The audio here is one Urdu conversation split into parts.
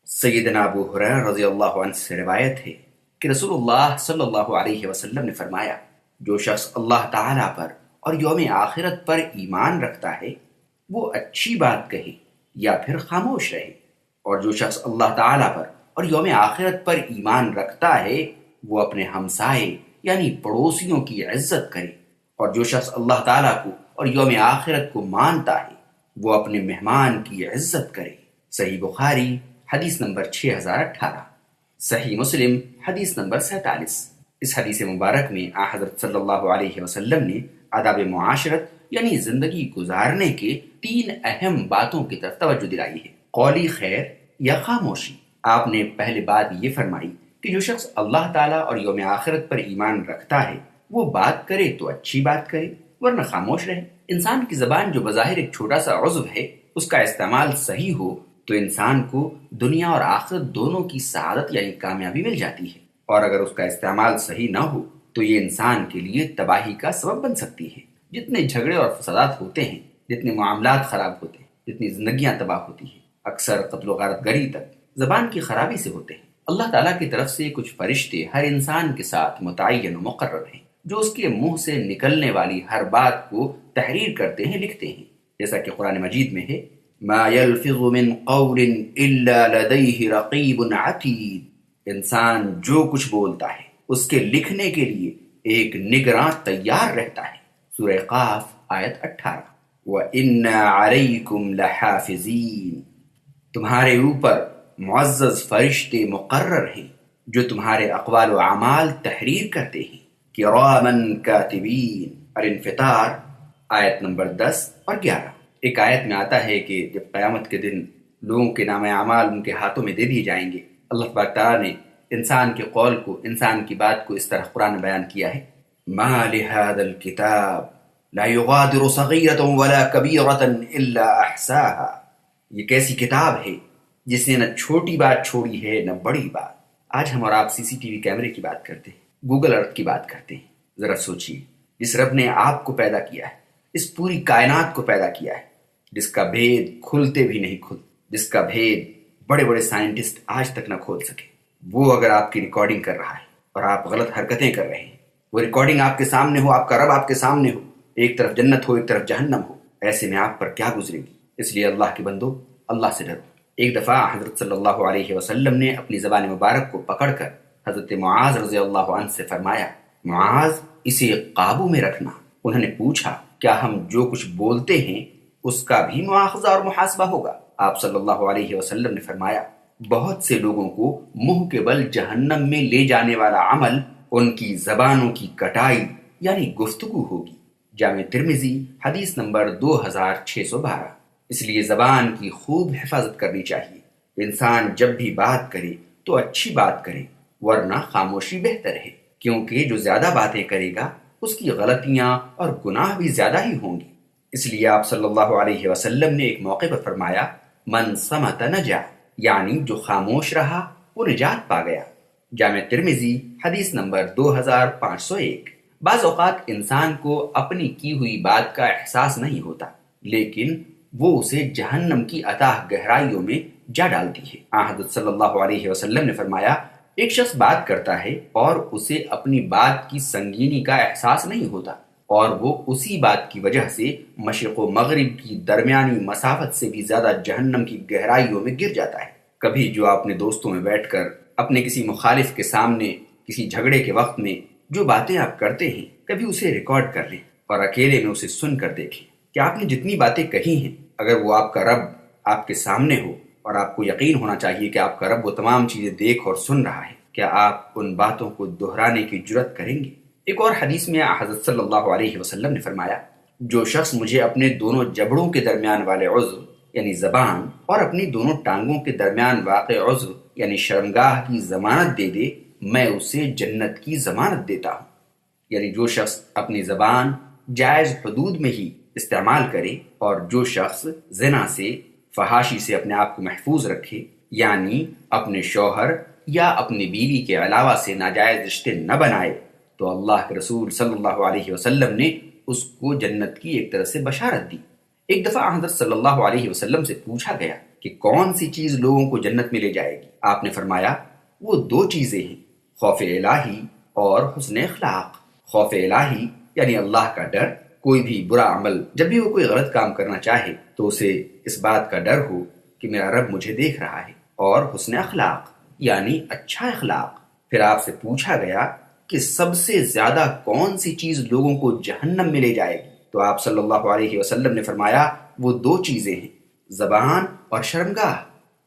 سیدنا ابو ہریرہ رضی اللہ عنہ سے روایت ہے کہ رسول اللہ صلی اللہ علیہ وسلم نے فرمایا، جو شخص اللہ تعالیٰ پر اور یوم آخرت پر ایمان رکھتا ہے وہ اچھی بات کہے یا پھر خاموش رہے، اور جو شخص اللہ تعالیٰ پر اور یوم آخرت پر ایمان رکھتا ہے وہ اپنے ہمسائے یعنی پڑوسیوں کی عزت کرے، اور جو شخص اللہ تعالیٰ کو اور یوم آخرت کو مانتا ہے وہ اپنے مہمان کی عزت کرے۔ صحیح بخاری حدیث نمبر 6018، صحیح مسلم حدیث نمبر 47۔ اس حدیث مبارک میں حضرت صلی اللہ علیہ وسلم نے آداب معاشرت یعنی زندگی گزارنے کے 3 اہم باتوں کی طرف توجہ دلائی ہے، قولی خیر یا خاموشی۔ آپ نے پہلے بات یہ فرمائی کہ جو شخص اللہ تعالیٰ اور یوم آخرت پر ایمان رکھتا ہے وہ بات کرے تو اچھی بات کرے ورنہ خاموش رہے۔ انسان کی زبان جو بظاہر ایک چھوٹا سا عضو ہے، اس کا استعمال صحیح ہو تو انسان کو دنیا اور آخرت دونوں کی سعادت یعنی کامیابی مل جاتی ہے، اور اگر اس کا استعمال صحیح نہ ہو تو یہ انسان کے لیے تباہی کا سبب بن سکتی ہے۔ جتنے جھگڑے اور فسادات ہوتے ہیں، جتنے معاملات خراب ہوتے ہیں، جتنی زندگیاں تباہ ہوتی ہیں، اکثر قتل و غارت گری تک زبان کی خرابی سے ہوتے ہیں۔ اللہ تعالیٰ کی طرف سے کچھ فرشتے ہر انسان کے ساتھ متعین و مقرر ہیں جو اس کے منہ سے نکلنے والی ہر بات کو تحریر کرتے ہیں، لکھتے ہیں، جیسا کہ قرآن مجید میں ہے، ما يلفظ من قول الا لديه رقیب عتید۔ انسان جو کچھ بولتا ہے اس کے لکھنے کے لیے ایک نگراں تیار رہتا ہے۔ سورہ قاف آیت 18۔ وَإِنَّا عَلَيْكُمْ لَحَافِظِينَ، تمہارے اوپر معزز فرشتے مقرر ہیں جو تمہارے اقوال و اعمال تحریر کرتے ہیں، کراما کاتبین۔ الانفطار آیت نمبر 10 اور 11۔ ایک آیت میں آتا ہے کہ جب قیامت کے دن لوگوں کے نام اعمال ان کے ہاتھوں میں دے دیے جائیں گے، اللہ تبارک تعالیٰ نے انسان کے قول کو، انسان کی بات کو اس طرح قرآن میں بیان کیا ہے، ما لهذا الكتاب لا يغادر صغيرة ولا كبيرة الا احصاها۔ یہ کیسی کتاب ہے جس نے نہ چھوٹی بات چھوڑی ہے نہ بڑی بات۔ آج ہم اور آپ سی سی ٹی وی کیمرے کی بات کرتے ہیں، گوگل ارتھ کی بات کرتے ہیں۔ ذرا سوچیے، جس رب نے آپ کو پیدا کیا ہے، اس پوری کائنات کو پیدا کیا ہے، جس کا بھید کھلتے بھی نہیں کھلتے، جس کا بھید بڑے بڑے سائنٹسٹ آج تک نہ کھول سکے، وہ اگر آپ کی ریکارڈنگ کر رہا ہے اور آپ غلط حرکتیں کر رہے ہیں، وہ ریکارڈنگ آپ کے سامنے ہو، آپ کا رب آپ کے سامنے ہو، ایک طرف جنت ہو ایک طرف جہنم ہو، ایسے میں آپ پر کیا گزرے گی؟ اس لیے اللہ کے بندو، اللہ سے ڈرو۔ ایک دفعہ حضرت صلی اللہ علیہ وسلم نے اپنی زبان مبارک کو پکڑ کر حضرت معاذ رضی اللہ عنہ سے فرمایا، معاذ اسے قابو میں رکھنا۔ انہوں نے پوچھا، کیا ہم جو کچھ بولتے ہیں اس کا بھی مواخذہ اور محاسبہ ہوگا؟ آپ صلی اللہ علیہ وسلم نے فرمایا، بہت سے لوگوں کو منہ کے بل جہنم میں لے جانے والا عمل ان کی زبانوں کی کٹائی یعنی گفتگو ہوگی۔ جامع ترمذی حدیث نمبر 2612۔ اس لیے زبان کی خوب حفاظت کرنی چاہیے۔ انسان جب بھی بات کرے تو اچھی بات کرے ورنہ خاموشی بہتر ہے، کیونکہ جو زیادہ باتیں کرے گا اس کی غلطیاں اور گناہ بھی زیادہ ہی ہوں گے۔ اس لیے آپ صلی اللہ علیہ وسلم نے ایک موقع پر فرمایا، من صمت نجا، یعنی جو خاموش رہا وہ نجات پا گیا۔ جامع ترمذی حدیث نمبر 2501۔ بعض اوقات انسان کو اپنی کی ہوئی بات کا احساس نہیں ہوتا، لیکن وہ اسے جہنم کی اتاہ گہرائیوں میں جا ڈالتی ہے۔ حضرت صلی اللہ علیہ وسلم نے فرمایا، ایک شخص بات کرتا ہے اور اسے اپنی بات کی سنگینی کا احساس نہیں ہوتا، اور وہ اسی بات کی وجہ سے مشرق و مغرب کی درمیانی مسافت سے بھی زیادہ جہنم کی گہرائیوں میں گر جاتا ہے۔ کبھی جو اپنے دوستوں میں بیٹھ کر اپنے کسی مخالف کے سامنے کسی جھگڑے کے وقت میں جو باتیں آپ کرتے ہیں، کبھی اسے ریکارڈ کر لیں اور اکیلے میں اسے سن کر دیکھیں کہ آپ نے جتنی باتیں کہی ہیں، اگر وہ آپ کا رب آپ کے سامنے ہو اور آپ کو یقین ہونا چاہیے کہ آپ کا رب وہ تمام چیزیں دیکھ اور سن رہا ہے، کیا آپ ان باتوں کو دہرانے کی جرات کریں گے؟ ایک اور حدیث میں حضرت صلی اللہ علیہ وسلم نے فرمایا، جو شخص مجھے اپنے دونوں جبڑوں کے درمیان والے عضو یعنی زبان اور اپنی دونوں ٹانگوں کے درمیان واقع عضو یعنی شرمگاہ کی ضمانت دے دے، میں اسے جنت کی ضمانت دیتا ہوں۔ یعنی جو شخص اپنی زبان جائز حدود میں ہی استعمال کرے اور جو شخص زنا سے، فحاشی سے اپنے آپ کو محفوظ رکھے، یعنی اپنے شوہر یا اپنی بیوی کے علاوہ سے ناجائز رشتے نہ بنائے، تو اللہ کے رسول صلی اللہ علیہ وسلم نے اس کو جنت کی ایک طرح سے بشارت دی۔ ایک دفعہ حضرت صلی اللہ علیہ وسلم سے پوچھا گیا کہ کون سی چیز لوگوں کو جنت میں لے جائے گی؟ آپ نے فرمایا وہ دو چیزیں ہیں، خوف الہی اور حسن اخلاق۔ خوف الہی یعنی اللہ کا ڈر، کوئی بھی برا عمل جب بھی وہ کوئی غلط کام کرنا چاہے تو اسے اس بات کا ڈر ہو کہ میرا رب مجھے دیکھ رہا ہے، اور حسن اخلاق یعنی اچھا اخلاق۔ پھر آپ سے پوچھا گیا کہ سب سے زیادہ کون سی چیز لوگوں کو جہنم میں لے جائے گی؟ تو آپ صلی اللہ علیہ وسلم نے فرمایا وہ دو چیزیں ہیں، زبان اور شرمگاہ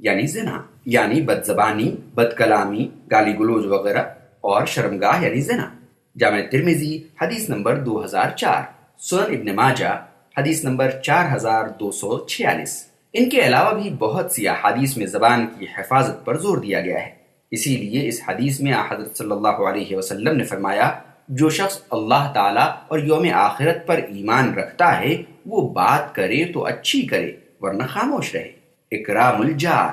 یعنی زنا، یعنی بد زبانی، بد کلامی، گالی گلوچ وغیرہ، اور شرمگاہ یعنی زنا۔ جامع ترمذی حدیث نمبر 2004، سنن ابن ماجہ حدیث نمبر 4246۔ ان کے علاوہ بھی بہت سی احادیث میں زبان کی حفاظت پر زور دیا گیا ہے۔ اسی لیے اس حدیث میں حضرت صلی اللہ علیہ وسلم نے فرمایا جو شخص اللہ تعالیٰ اور یوم آخرت پر ایمان رکھتا ہے وہ بات کرے تو اچھی کرے ورنہ خاموش رہے۔ اکرام الجار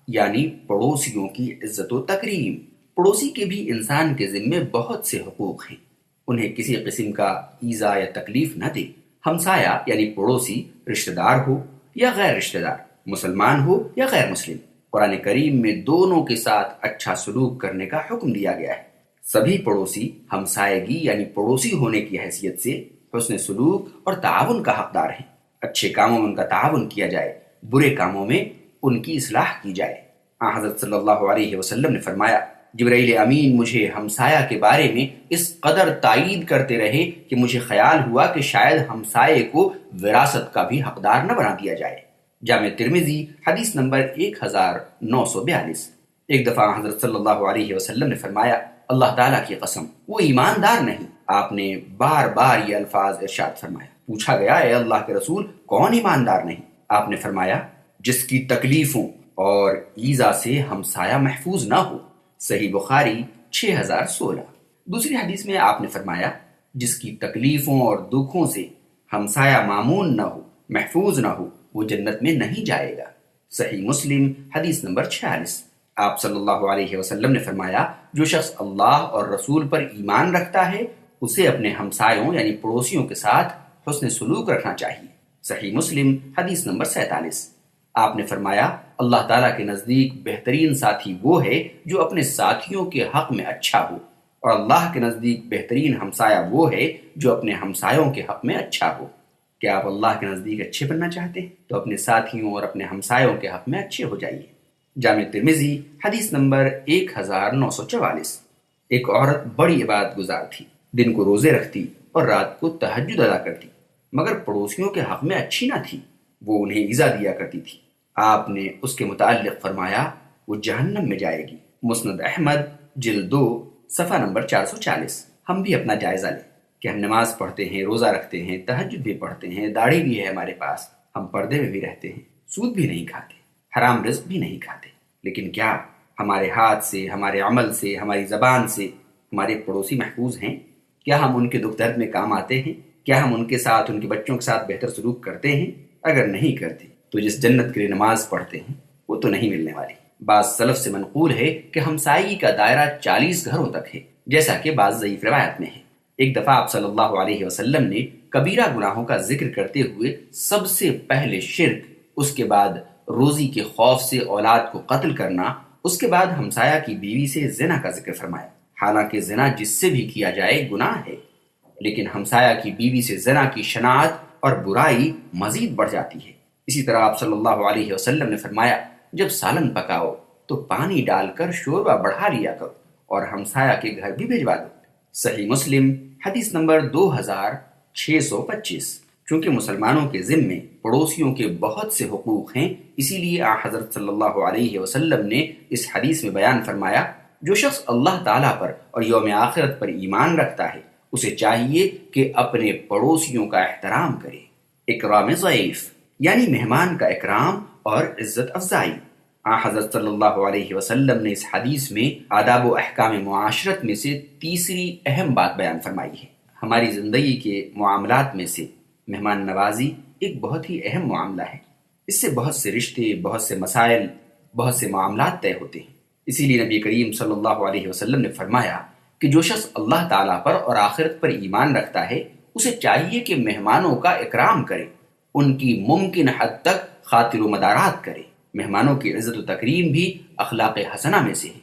یعنی پڑوسیوں کی عزت و تکریم۔ پڑوسی کے بھی انسان کے ذمے بہت سے حقوق ہیں، انہیں کسی قسم کا ایذا یا تکلیف نہ دے۔ ہمسایہ یعنی پڑوسی رشتہ دار ہو یا غیر رشتہ دار، مسلمان ہو یا غیر مسلم، قرآن کریم میں دونوں کے ساتھ اچھا سلوک کرنے کا حکم دیا گیا ہے۔ سبھی پڑوسی ہمسایگی یعنی پڑوسی ہونے کی حیثیت سے حسن سلوک اور تعاون کا حقدار ہیں۔ اچھے کاموں میں ان کا تعاون کیا جائے، برے کاموں میں ان کی اصلاح کی جائے۔ حضرت صلی اللہ علیہ وسلم نے فرمایا جبرائیل امین مجھے ہمسایہ کے بارے میں اس قدر تائید کرتے رہے کہ مجھے خیال ہوا کہ شاید ہمسائے کو وراثت کا بھی حقدار نہ بنا دیا جائے۔ جامع ترمذی حدیث نمبر 1942۔ ایک دفعہ حضرت صلی اللہ علیہ وسلم نے فرمایا اللہ تعالیٰ کی قسم وہ ایماندار نہیں۔ آپ نے بار بار یہ الفاظ ارشاد فرمایا۔ پوچھا گیا اے اللہ کے رسول کون ایماندار نہیں؟ آپ نے فرمایا جس کی تکلیفوں اور ایذا سے ہمسایہ محفوظ نہ ہو۔ صحیح بخاری 6016۔ دوسری حدیث میں آپ نے فرمایا جس کی تکلیفوں اور دکھوں سے ہمسایہ معمون نہ ہو، محفوظ نہ ہو، وہ جنت میں نہیں جائے گا۔ صحیح مسلم حدیث نمبر 46۔ آپ صلی اللہ علیہ وسلم نے فرمایا جو شخص اللہ اور رسول پر ایمان رکھتا ہے اسے اپنے ہمسایوں یعنی پڑوسیوں کے ساتھ حسن سلوک رکھنا چاہیے۔ صحیح مسلم حدیث نمبر 47۔ آپ نے فرمایا اللہ تعالیٰ کے نزدیک بہترین ساتھی وہ ہے جو اپنے ساتھیوں کے حق میں اچھا ہو، اور اللہ کے نزدیک بہترین ہمسایہ وہ ہے جو اپنے ہمسایوں کے حق میں اچھا ہو۔ کیا آپ اللہ کے نزدیک اچھے بننا چاہتے ہیں تو اپنے ساتھیوں اور اپنے ہمسایوں کے حق میں اچھے ہو جائیے۔ جامع ترمذی حدیث نمبر 1944۔ ایک عورت بڑی عبادت گزار تھی، دن کو روزے رکھتی اور رات کو تہجد ادا کرتی، مگر پڑوسیوں کے حق میں اچھی نہ تھی، وہ انہیں ایذا دیا کرتی تھی۔ آپ نے اس کے متعلق فرمایا وہ جہنم میں جائے گی۔ مسند احمد جلد 2 صفحہ نمبر 440۔ ہم بھی اپنا جائزہ لیں کہ ہم نماز پڑھتے ہیں، روزہ رکھتے ہیں، تہجد بھی پڑھتے ہیں، داڑھی بھی ہے ہمارے پاس، ہم پردے میں بھی رہتے ہیں، سود بھی نہیں کھاتے، حرام رزق بھی نہیں کھاتے، لیکن کیا ہمارے ہاتھ سے، ہمارے عمل سے، ہماری زبان سے ہمارے پڑوسی محفوظ ہیں؟ کیا ہم ان کے دکھ درد میں کام آتے ہیں؟ کیا ہم ان کے ساتھ، ان کے بچوں کے ساتھ بہتر سلوک کرتے ہیں؟ اگر نہیں کرتے تو جس جنت کے لیے نماز پڑھتے ہیں وہ تو نہیں ملنے والی۔ بعض سلف سے منقول ہے کہ ہمسائیگی کا دائرہ 40 گھروں تک ہے، جیسا کہ بعض ضعیف روایت میں ہے۔ ایک دفعہ آپ صلی اللہ علیہ وسلم نے کبیرہ گناہوں کا ذکر کرتے ہوئے سب سے پہلے شرک، اس کے بعد روزی کے خوف سے اولاد کو قتل کرنا، اس کے بعد ہمسایہ کی بیوی سے زنا کا ذکر فرمایا۔ حالانکہ زنا جس سے بھی کیا جائے گناہ ہے، لیکن ہمسایہ کی بیوی سے زنا کی شناعت اور برائی مزید بڑھ جاتی ہے۔ اسی طرح آپ صلی اللہ علیہ وسلم نے فرمایا جب سالن پکاؤ تو پانی ڈال کر شوربہ بڑھا لیا کرو اور ہمسایہ کے گھر بھی بھیجوا دو۔ صحیح مسلم حدیث نمبر 2625۔ چونکہ مسلمانوں کے ذمے پڑوسیوں کے بہت سے حقوق ہیں، اسی لیے حضرت صلی اللہ علیہ وسلم نے اس حدیث میں بیان فرمایا جو شخص اللہ تعالیٰ پر اور یوم آخرت پر ایمان رکھتا ہے اسے چاہیے کہ اپنے پڑوسیوں کا احترام کرے۔ اکرام ضیف یعنی مہمان کا اکرام اور عزت افزائی۔ حضرت صلی اللہ علیہ وسلم نے اس حدیث میں آداب و احکام معاشرت میں سے تیسری اہم بات بیان فرمائی ہے۔ ہماری زندگی کے معاملات میں سے مہمان نوازی ایک بہت ہی اہم معاملہ ہے، اس سے بہت سے رشتے، بہت سے مسائل، بہت سے معاملات طے ہوتے ہیں۔ اسی لیے نبی کریم صلی اللہ علیہ وسلم نے فرمایا کہ جو شخص اللہ تعالیٰ پر اور آخرت پر ایمان رکھتا ہے اسے چاہیے کہ مہمانوں کا اکرام کرے، ان کی ممکن حد تک خاطر و مدارات کرے۔ مہمانوں کی عزت و تکریم بھی اخلاق حسنہ میں سے ہے۔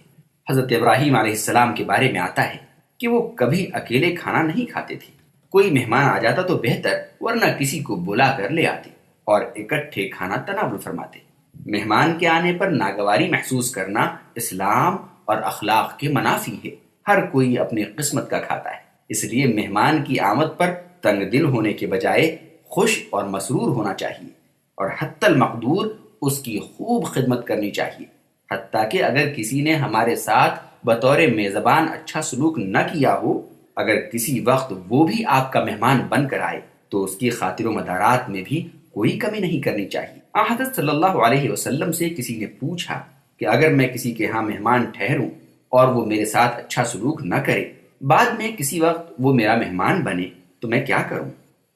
حضرت ابراہیم علیہ السلام کے بارے میں آتا ہے کہ وہ کبھی اکیلے کھانا نہیں کھاتے تھے، کوئی مہمان آ جاتا تو بہتر، ورنہ کسی کو بلا کر لے آتے اور اکٹھے کھانا تناول فرماتے۔ مہمان کے آنے پر ناگواری محسوس کرنا اسلام اور اخلاق کے منافی ہے۔ ہر کوئی اپنی قسمت کا کھاتا ہے، اس لیے مہمان کی آمد پر تنگ دل ہونے کے بجائے خوش اور مسرور ہونا چاہیے، اور حتی المقدور اس کی خوب خدمت کرنی چاہیے۔ حتیٰ کہ اگر کسی نے ہمارے ساتھ بطور میزبان اچھا سلوک نہ کیا ہو، اگر کسی وقت وہ بھی آپ کا مہمان بن کر آئے تو اس کی خاطر و مدارات میں بھی کوئی کمی نہیں کرنی چاہیے۔ حضرت صلی اللہ علیہ وسلم سے کسی نے پوچھا کہ اگر میں کسی کے ہاں مہمان ٹھہروں اور وہ میرے ساتھ اچھا سلوک نہ کرے، بعد میں کسی وقت وہ میرا مہمان بنے تو میں کیا کروں؟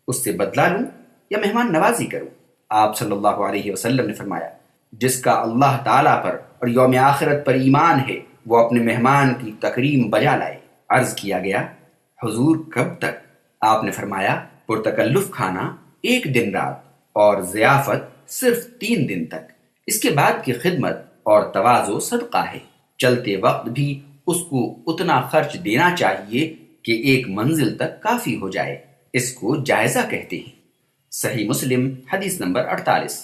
اس سے بدلہ لوں یا مہمان نوازی کروں؟ آپ صلی اللہ علیہ وسلم نے فرمایا، جس کا اللہ تعالیٰ پر اور یوم آخرت پر ایمان ہے وہ اپنے مہمان کی تکریم بجا لائے۔ عرض کیا گیا، حضور کب تک؟ آپ نے فرمایا، پرتکلف کھانا 1 دن رات اور ضیافت صرف 3 دن تک، اس کے بعد کی خدمت اور تواضع صدقہ ہے۔ چلتے وقت بھی اس کو اتنا خرچ دینا چاہیے کہ ایک منزل تک کافی ہو جائے، اس کو جائزہ کہتے ہیں۔ صحیح مسلم حدیث نمبر 48۔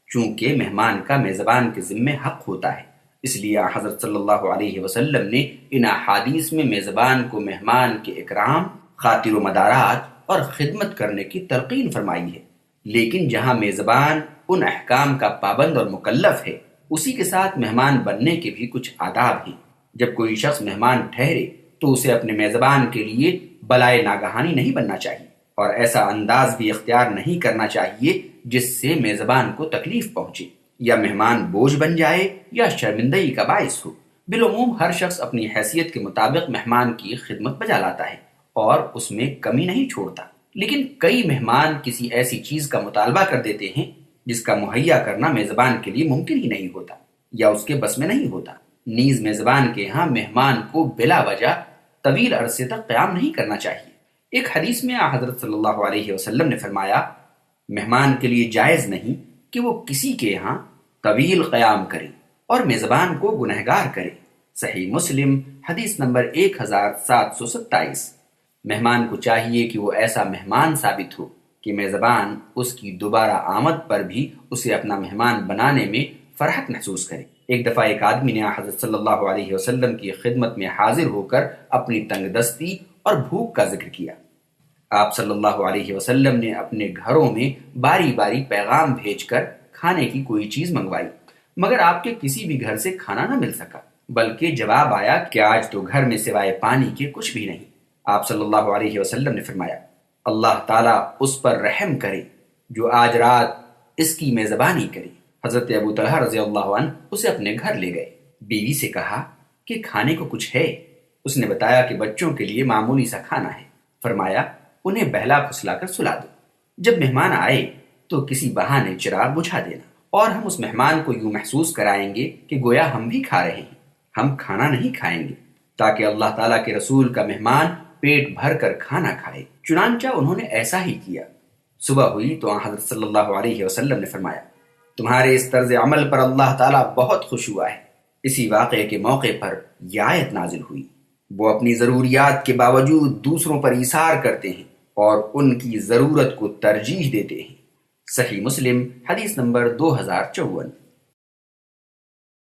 چونکہ مہمان کا میزبان کے ذمے حق ہوتا ہے، اس لیے حضرت صلی اللہ علیہ وسلم نے ان احادیث میں میزبان کو مہمان کے اکرام، خاطر و مدارات اور خدمت کرنے کی تلقین فرمائی ہے۔ لیکن جہاں میزبان ان احکام کا پابند اور مکلف ہے، اسی کے ساتھ مہمان بننے کے بھی کچھ آداب ہیں۔ جب کوئی شخص مہمان ٹھہرے تو اسے اپنے میزبان کے لیے بلائے ناگہانی نہیں بننا چاہیے، اور ایسا انداز بھی اختیار نہیں کرنا چاہیے جس سے میزبان کو تکلیف پہنچے یا مہمان بوجھ بن جائے یا شرمندگی کا باعث ہو۔ بالعموم ہر شخص اپنی حیثیت کے مطابق مہمان کی خدمت بجا لاتا ہے اور اس میں کمی نہیں چھوڑتا، لیکن کئی مہمان کسی ایسی چیز کا مطالبہ کر دیتے ہیں جس کا مہیا کرنا میزبان کے لیے ممکن ہی نہیں ہوتا یا اس کے بس میں نہیں ہوتا۔ نیز میزبان کے ہاں مہمان کو بلا وجہ طویل عرصے تک قیام نہیں کرنا چاہیے۔ ایک حدیث میں حضرت صلی اللہ علیہ وسلم نے فرمایا، مہمان کے لیے جائز نہیں کہ وہ کسی کے ہاں طویل قیام کرے اور میزبان کو گنہگار کرے۔ صحیح مسلم حدیث نمبر 1727۔ مہمان کو چاہیے کہ وہ ایسا مہمان ثابت ہو کہ میزبان اس کی دوبارہ آمد پر بھی اسے اپنا مہمان بنانے میں فرحت محسوس کرے۔ ایک دفعہ ایک آدمی نے حضرت صلی اللہ علیہ وسلم کی خدمت میں حاضر ہو کر اپنی تنگ دستی اور بھوک کا ذکر کیا۔ آپ صلی اللہ علیہ وسلم نے اپنے گھروں میں باری باری پیغام بھیج کر کھانے کی کوئی چیز منگوائی، مگر آپ کے کسی بھی گھر سے کھانا نہ مل سکا، بلکہ جواب آیا کہ آج تو گھر میں سوائے پانی کے کچھ بھی نہیں۔ آپ صلی اللہ علیہ وسلم نے فرمایا، اللہ تعالیٰ اس پر رحم کرے جو آج رات اس کی میزبانی کرے۔ حضرت ابو طلحہ رضی اللہ عنہ اسے اپنے گھر لے گئے۔ بیوی سے کہا کہ کھانے کو کچھ ہے؟ اس نے بتایا کہ بچوں کے لیے معمولی سا کھانا ہے۔ فرمایا، انہیں بہلا پھسلا کر سلا دو، جب مہمان آئے تو کسی بہانے چراغ بجھا دینا، اور ہم اس مہمان کو یوں محسوس کرائیں گے کہ گویا ہم بھی کھا رہے ہیں، ہم کھانا نہیں کھائیں گے، تاکہ اللہ تعالیٰ کے رسول کا مہمان پیٹ بھر کر کھانا کھائے۔ چنانچہ انہوں نے ایسا ہی کیا۔ صبح ہوئی تو حضرت صلی اللہ علیہ وسلم نے فرمایا، تمہارے اس طرز عمل پر اللہ تعالیٰ بہت خوش ہوا ہے۔ اسی واقعے کے موقع پر یہ آیت نازل ہوئی، وہ اپنی ضروریات کے باوجود دوسروں پر ایثار کرتے ہیں اور ان کی ضرورت کو ترجیح دیتے ہیں۔ صحیح مسلم حدیث نمبر 2054۔